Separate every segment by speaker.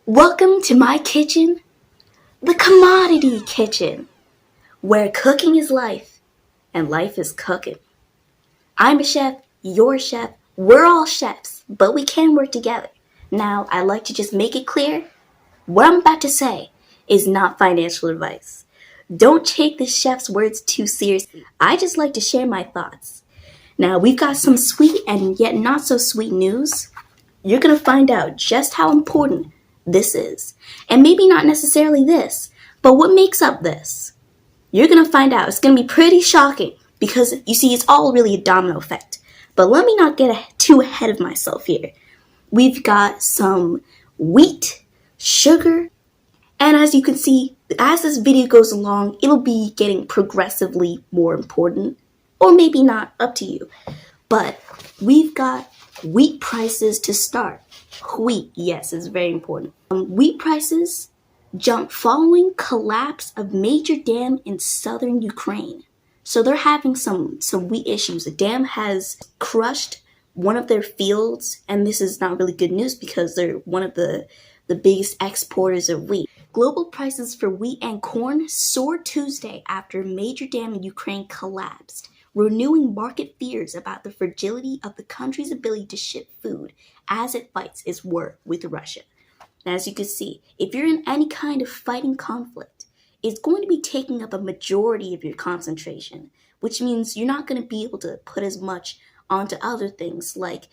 Speaker 1: Welcome to my kitchen, the commodity kitchen, where cooking is life and life is cooking. I'm a chef, you're a chef, we're all chefs, but we can work together. Now, I'd like to just make it clear, what I'm about to say is not financial advice. Don't take the chef's words too seriously. I just like to share my thoughts. Now, we've got some sweet and yet not so sweet news. You're going to find out just how important this is. And maybe not necessarily this, but what makes up this. You're going to find out. It's going to be pretty shocking because, you see, it's all really a domino effect. But let me not get too ahead of myself here. We've got some wheat, sugar, and as you can see, as this video goes along, it'll be getting progressively more important. Or maybe not, up to you. But we've got wheat prices to start. Wheat, yes, is very important. Wheat prices jump following collapse of major dam in southern Ukraine. So they're having some wheat issues. A dam has crushed one of their fields, and this is not really good news because they're one of the biggest exporters of wheat. Global prices for wheat and corn soared Tuesday after a major dam in Ukraine collapsed, renewing market fears about the fragility of the country's ability to ship food as it fights its war with Russia. Now, as you can see, if you're in any kind of fighting conflict, it's going to be taking up a majority of your concentration, which means you're not going to be able to put as much onto other things like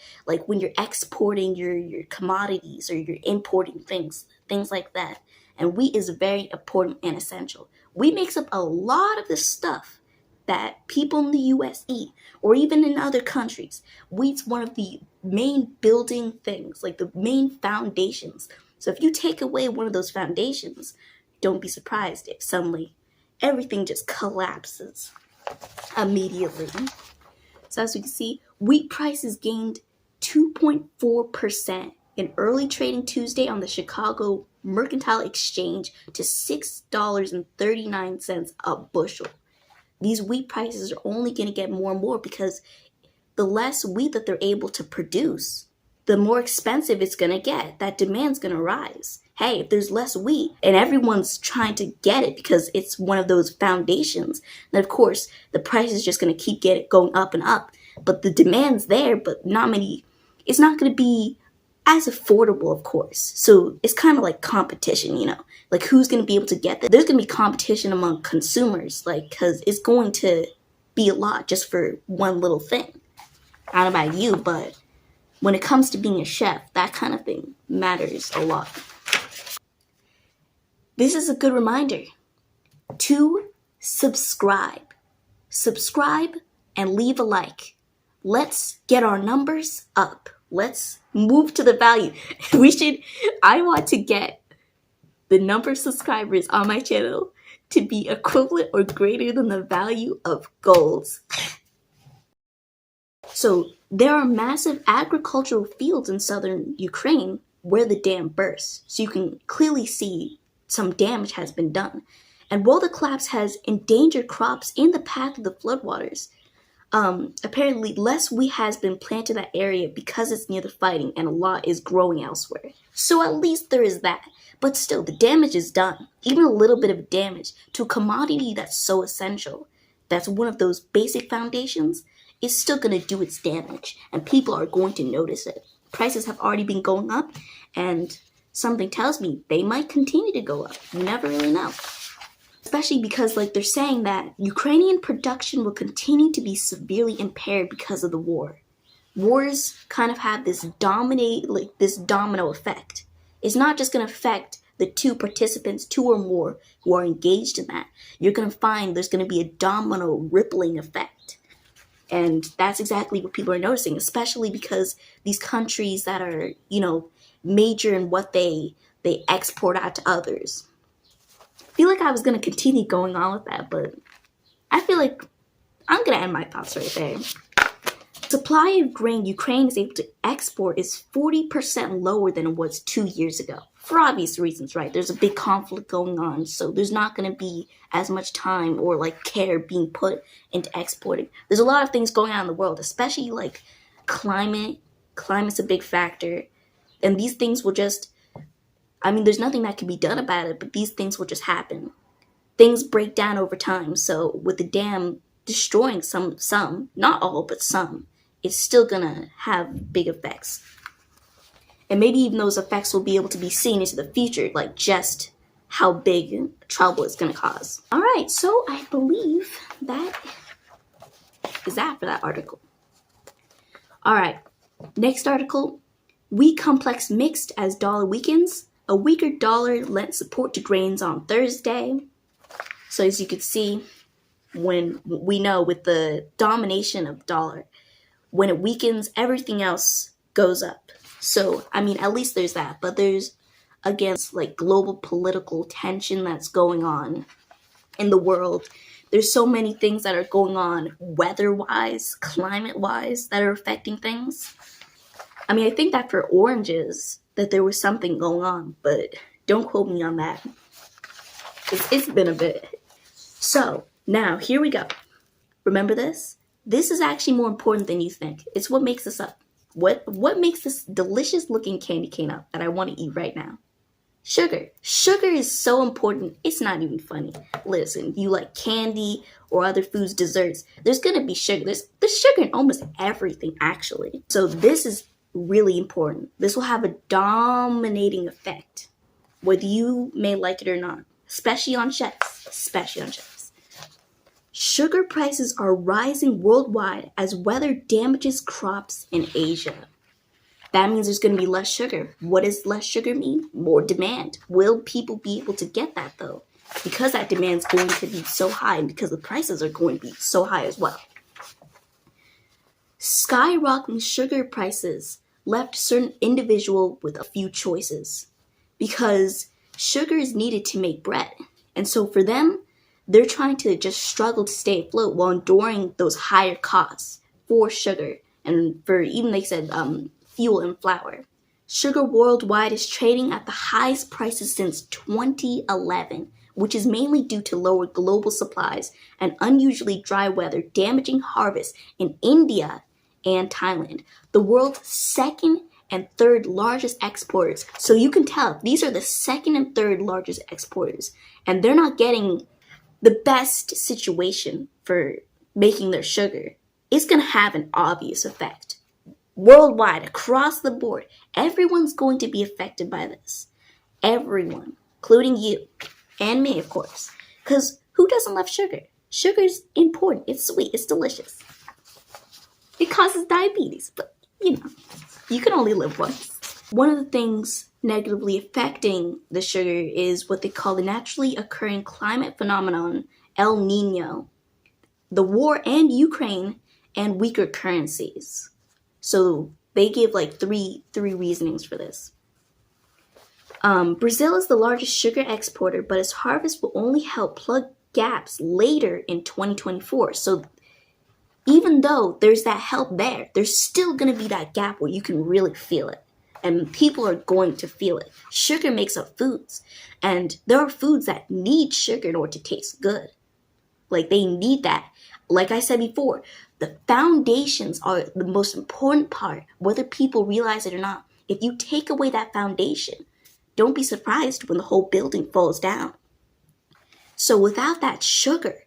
Speaker 1: when you're exporting your commodities or you're importing things like that. And wheat is very important and essential. Wheat makes up a lot of the stuff that people in the US eat, or even in other countries. Wheat's one of the main building things, like the main foundations. So if you take away one of those foundations, don't be surprised if suddenly everything just collapses immediately. So as you can see, wheat prices gained 2.4% in early trading Tuesday on the Chicago Mercantile Exchange to $6.39 a bushel. These wheat prices are only going to get more and more because the less wheat that they're able to produce, the more expensive it's going to get. That demand's going to rise. Hey, if there's less wheat and everyone's trying to get it because it's one of those foundations, then of course the price is just going to keep going up and up. But the demand's there, but it's not going to be as affordable, of course. So it's kind of like competition, like who's going to be able to get that? There's going to be competition among consumers, because it's going to be a lot just for one little thing. I don't know about you, but when it comes to being a chef, that kind of thing matters a lot. This is a good reminder to subscribe. Subscribe and leave a like. Let's get our numbers up. Let's move to the value. I want to get the number of subscribers on my channel to be equivalent or greater than the value of gold. So there are massive agricultural fields in southern Ukraine where the dam burst. So you can clearly see some damage has been done. And while the collapse has endangered crops in the path of the floodwaters, apparently less wheat has been planted in that area because it's near the fighting and a lot is growing elsewhere. So at least there is that. But still, the damage is done. Even a little bit of damage to a commodity that's so essential, that's one of those basic foundations, is still going to do its damage. And people are going to notice it. Prices have already been going up, and something tells me they might continue to go up. You never really know. Especially because they're saying that Ukrainian production will continue to be severely impaired because of the war. Wars kind of have this domino effect. It's not just going to affect the two or more who are engaged in that. You're going to find there's going to be a domino rippling effect. And that's exactly what people are noticing, especially because these countries that are, major in what they export out to others. I feel like I was going to continue going on with that, but I feel like I'm going to end my thoughts right there. Supply of grain Ukraine is able to export is 40% lower than it was 2 years ago. For obvious reasons, right? There's a big conflict going on, so there's not going to be as much time or care being put into exporting. There's a lot of things going on in the world, especially climate. Climate's a big factor. And these things will just, I mean, there's nothing that can be done about it, but these things will just happen. Things break down over time, so with the dam destroying some, not all, but some, it's still gonna have big effects. And maybe even those effects will be able to be seen into the future, like just how big trouble it's gonna cause. All right, so I believe that is that for that article. All right, next article. Wheat complex mixed as dollar weakens. A weaker dollar lent support to grains on Thursday. So as you can see, when we know with the domination of dollar, when it weakens, everything else goes up. So, I mean, at least there's that. But there's, against like global political tension that's going on in the world. There's so many things that are going on weather-wise, climate-wise, that are affecting things. I mean, I think that for oranges, that there was something going on, but don't quote me on that. It's been a bit. So, now, here we go. Remember this? This is actually more important than you think. It's what makes this up. What makes this delicious-looking candy cane up that I want to eat right now? Sugar. Sugar is so important, it's not even funny. Listen, you like candy or other foods, desserts, there's gonna be sugar. There's sugar in almost everything, actually. So this is really important. This will have a dominating effect, whether you may like it or not, especially on chefs. Sugar prices are rising worldwide as weather damages crops in Asia. That means there's going to be less sugar. What does less sugar mean? More demand. Will people be able to get that, though? Because that demand is going to be so high and because the prices are going to be so high as well. Skyrocketing sugar prices left a certain individual with a few choices because sugar is needed to make bread. And so for them, they're trying to just struggle to stay afloat while enduring those higher costs for sugar. And for even, they said, fuel and flour. Sugar worldwide is trading at the highest prices since 2011, which is mainly due to lower global supplies and unusually dry weather damaging harvests in India and Thailand, the world's second and third largest exporters. So you can tell these are the second and third largest exporters, and they're not getting the best situation for making their sugar. It's going to have an obvious effect. Worldwide, across the board, everyone's going to be affected by this. Everyone, including you and me, of course. Because who doesn't love sugar? Sugar's important. It's sweet. It's delicious. It causes diabetes, but you can only live once. One of the things negatively affecting the sugar is what they call the naturally occurring climate phenomenon, El Nino, the war in Ukraine, and weaker currencies. So they give like three reasonings for this. Brazil is the largest sugar exporter, but its harvest will only help plug gaps later in 2024. So even though there's that help there, there's still going to be that gap where you can really feel it. And people are going to feel it. Sugar makes up foods. And there are foods that need sugar in order to taste good. Like they need that. Like I said before, the foundations are the most important part, whether people realize it or not. If you take away that foundation, don't be surprised when the whole building falls down. So without that sugar,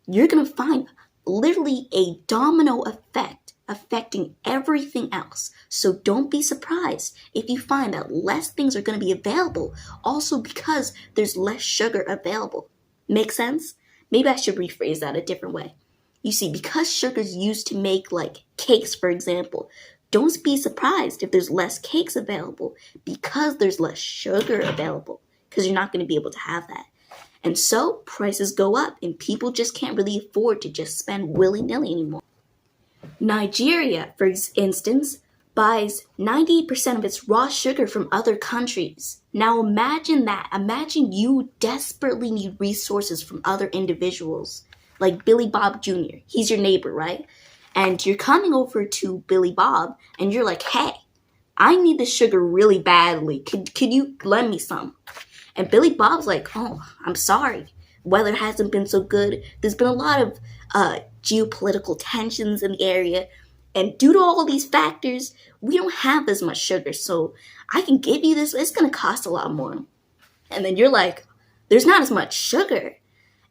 Speaker 1: you're going to find literally a domino effect affecting everything else. So don't be surprised if you find that less things are going to be available, also because there's less sugar available. Make sense? Maybe I should rephrase that a different way. You see, because sugar is used to make like cakes, for example, don't be surprised if there's less cakes available because there's less sugar available, because you're not going to be able to have that. And so prices go up and people just can't really afford to just spend willy-nilly anymore. Nigeria, for instance, buys 98% of its raw sugar from other countries. Now imagine that. Imagine you desperately need resources from other individuals. Like Billy Bob Jr. He's your neighbor, right? And you're coming over to Billy Bob and you're like, hey, I need this sugar really badly. Could you lend me some? And Billy Bob's like, oh, I'm sorry. Weather hasn't been so good. There's been a lot of geopolitical tensions in the area. And due to all these factors, we don't have as much sugar. So I can give you this. It's going to cost a lot more. And then you're like, there's not as much sugar.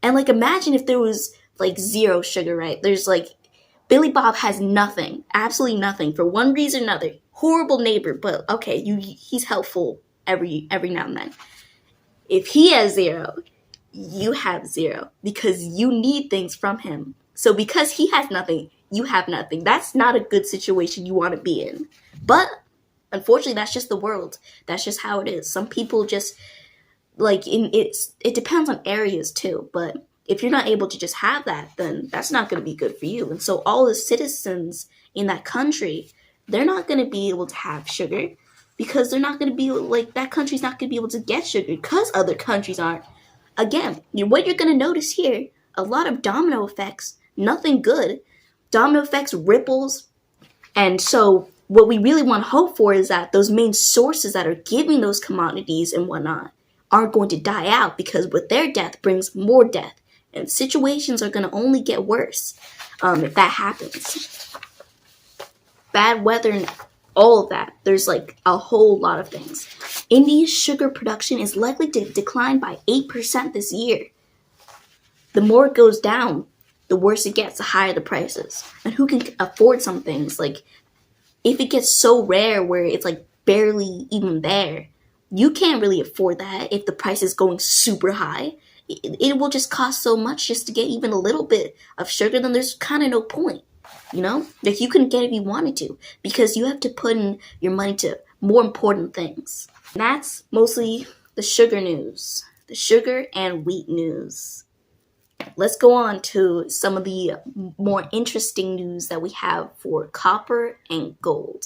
Speaker 1: And like, imagine if there was like zero sugar, right? There's like, Billy Bob has nothing, absolutely nothing, for one reason or another. Horrible neighbor, but okay, he's helpful every now and then. If he has zero, you have zero because you need things from him. So because he has nothing, you have nothing. That's not a good situation you want to be in. But unfortunately, that's just the world. That's just how it is. Some people just like it depends on areas too, but if you're not able to just have that, then that's not going to be good for you. And so all the citizens in that country, they're not going to be able to have sugar because they're not going to be like, that country's not going to be able to get sugar because other countries aren't. Again, what you're going to notice here, a lot of domino effects, nothing good. Domino effects, ripples. And so what we really want to hope for is that those main sources that are giving those commodities and whatnot aren't going to die out, because with their death brings more death. And situations are going to only get worse if that happens. Bad weather and all of that. There's like a whole lot of things. India's sugar production is likely to decline by 8% this year. The more it goes down, the worse it gets, the higher the prices. And who can afford some things? Like, if it gets so rare where it's like barely even there, you can't really afford that. If the price is going super high, it will just cost so much just to get even a little bit of sugar, then there's kind of no point, you know? Like, you couldn't get it if you wanted to, because you have to put in your money to more important things. And that's mostly the sugar news, the sugar and wheat news. Let's go on to some of the more interesting news that we have for copper and gold.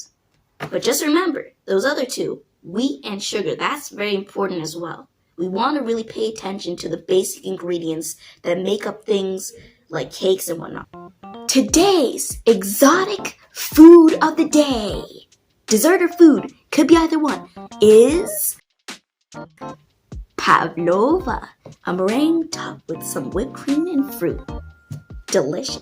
Speaker 1: But just remember, those other two, wheat and sugar, that's very important as well. We want to really pay attention to the basic ingredients that make up things like cakes and whatnot. Today's exotic food of the day, dessert or food, could be either one, is pavlova, a meringue topped with some whipped cream and fruit. Delicious.